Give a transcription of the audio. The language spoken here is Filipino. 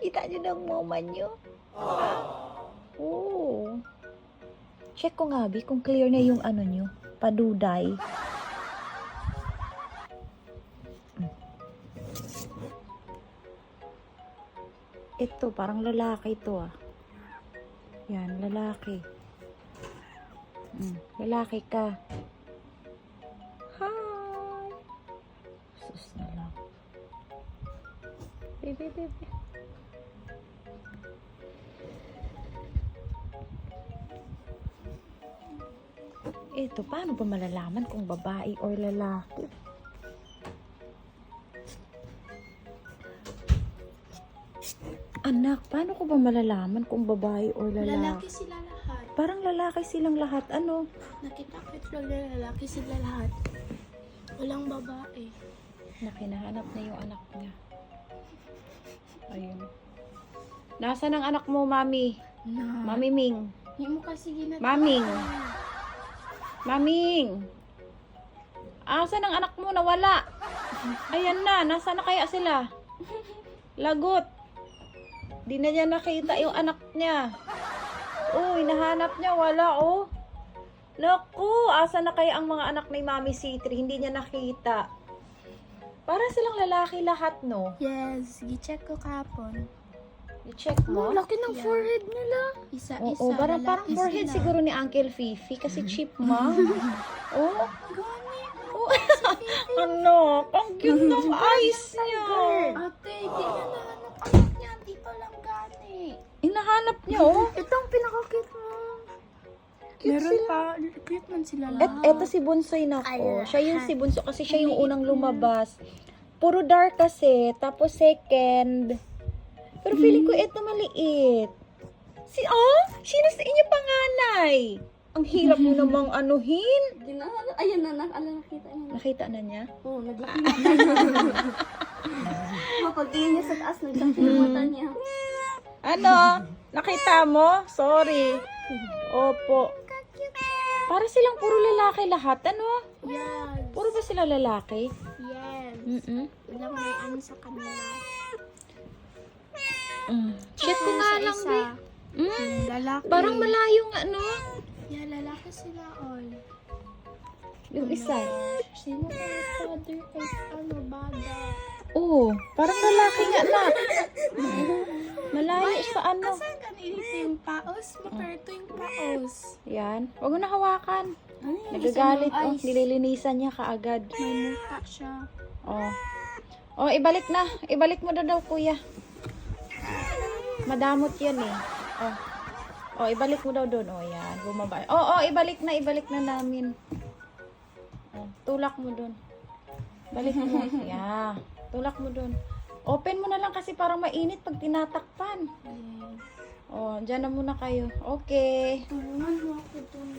Kita nyo ng mama nyo. Oh. Check ko nga, Bi, kung clear na yung ano nyo. Paduday. Ito, parang lalaki ito ah. Yan, lalaki. Lalaki ka. Hi! Sus na lang. Baby, baby. Ito, paano ba malalaman kung babae or lalaki? Anak, paano ko ba malalaman kung babae or lalaki? Lalaki sila lahat. Parang lalaki silang lahat. Ano? Nakita ko ito lalaki sila lahat. Walang babae. Nakinahanap na yung anak niya. Ayun. Nasaan ang anak mo, Mami? Mami Ming. Hindi mo kasi ginagawa. Maming. Maming. Asan ang anak mo? Nawala. Ayan na. Nasaan na kaya sila? Lagot. Di na niya nakita yung anak niya. Oh, hinahanap niya. Wala, oh. Naku, asan na kaya ang mga anak ni Mami C3? Hindi niya nakita. Para silang lalaki lahat, no? Yes, gi-check ko kapon. I-check mo? Laki ng forehead nila. Isa-isa. Oo, parang lalaki forehead sila. siguro ni Uncle Fifi kasi chipmunk. Oh, Gani. oh. Ano? Ang cute ng eyes niya. Ate, di na nahanap anak niya. Dito lang gani. Hinahanap niya, oh. Itong pinaka-cute mo. Cute Meron sila. pa. Cute man sila lahat. Eto si Bunsoy na Ay, ko. Siya yung lahat. si Bunso kasi siya yung unang lumabas. Puro dark kasi. Tapos second. Pero feeling ko eto maliit. Sino sa inyo panganay? Ang hirap mo namang anuhin. Ayan na, nakita niya. Nakita na niya? Oo, naglaki na. Mapagtingin niya sa taas, naglaki yung mata niya. Ano? Nakita mo? Sorry. Opo. Para silang puro lalaki lahat. Ano? Yes. Puro ba sila lalaki? Yes. Walang may ano sa kanila. Check ko nga lang, Isa. Bi. Lalaki. Parang malayo nga, no? Yeah, lalaki sila all. Yung isa. Sino ka father at ano, bada? Oo, parang lalaki nga na. Malayo sa ano. Asan ka nilito yung paos? Maperto yung paos. Yan. Huwag mo na hawakan. Ano yung Nagagalit. isa ng Oh, eyes? nililinisan niya kaagad. May muka siya. Oh. Oh, ibalik na. Ibalik mo na daw, kuya. Madamot yan eh. Oh. Oh, ibalik mo daw doon. Oh, yan. Bumaba. Oh, ibalik na namin. Oh, tulak mo doon. Balik mo. Yeah. Tulak mo doon. Open mo na lang kasi parang mainit pag tinatakpan. Yes. Oh, dyan na muna kayo. Okay. Tulungan mo ako dun.